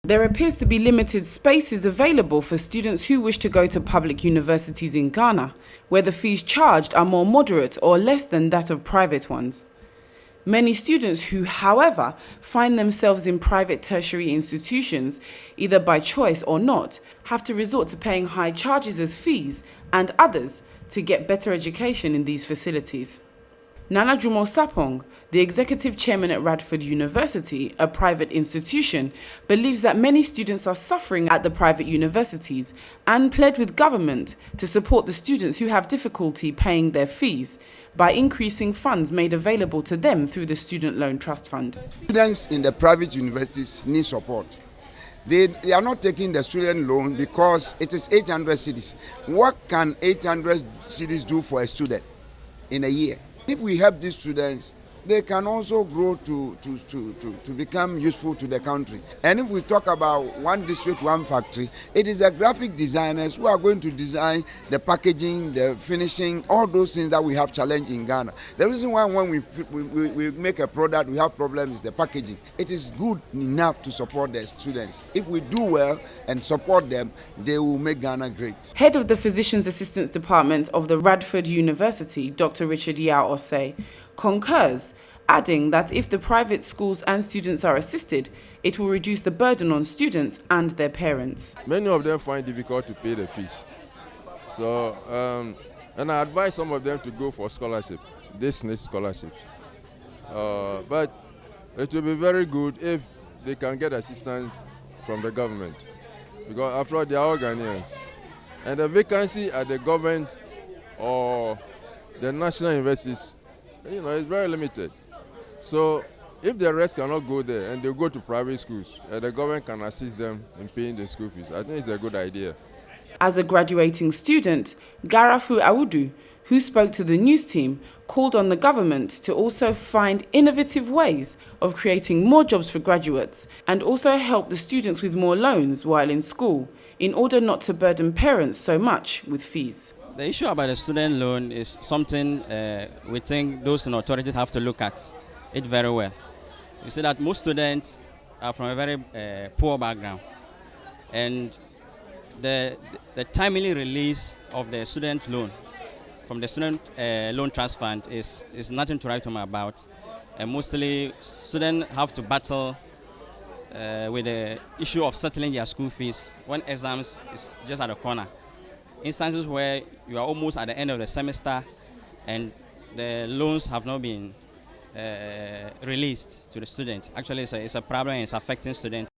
There appears to be limited spaces available for students who wish to go to public universities in Ghana, where the fees charged are more moderate or less than that of private ones. Many students who, however, find themselves in private tertiary institutions, either by choice or not, have to resort to paying high charges as fees and others to get better education in these facilities. Nana Jumo Sapong, the executive chairman at Radford University, a private institution, believes that many students are suffering at the private universities and pled with government to support the students who have difficulty paying their fees by increasing funds made available to them through the Student Loan Trust Fund. Students in the private universities need support. They are not taking the student loan because it is 800 cedis. What can 800 cedis do for a student in a year? If we help these students, they can also grow to become useful to the country. And if we talk about one district, one factory, it is the graphic designers who are going to design the packaging, the finishing, all those things that we have challenged in Ghana. The reason why when we make a product, we have problems is the packaging. It is good enough to support the students. If we do well and support them, they will make Ghana great. Head of the Physician's Assistance Department of the Radford University, Dr. Richard Yao Osei, concurs, adding that if the private schools and students are assisted, it will reduce the burden on students and their parents. Many of them find it difficult to pay the fees. So, and I advise some of them to go for scholarship, this needs scholarships. But it will be very good if they can get assistance from the government, because after all, they are all Ghanaians. And the vacancy at the government or the national universities, it's very limited. So if the rest cannot go there and they go to private schools, the government can assist them in paying the school fees. I think it's a good idea. As a graduating student, Garafu Awudu, who spoke to the news team, called on the government to also find innovative ways of creating more jobs for graduates and also help the students with more loans while in school, in order not to burden parents so much with fees. The issue about the student loan is something we think those in authorities have to look at it very well. You see that most students are from a very poor background, and the timely release of the student loan from the Student Loan Trust Fund is nothing to write home about. And mostly students have to battle with the issue of settling their school fees when exams is just at the corner. Instances where you are almost at the end of the semester and the loans have not been released to the student. Actually, it's a problem and it's affecting students.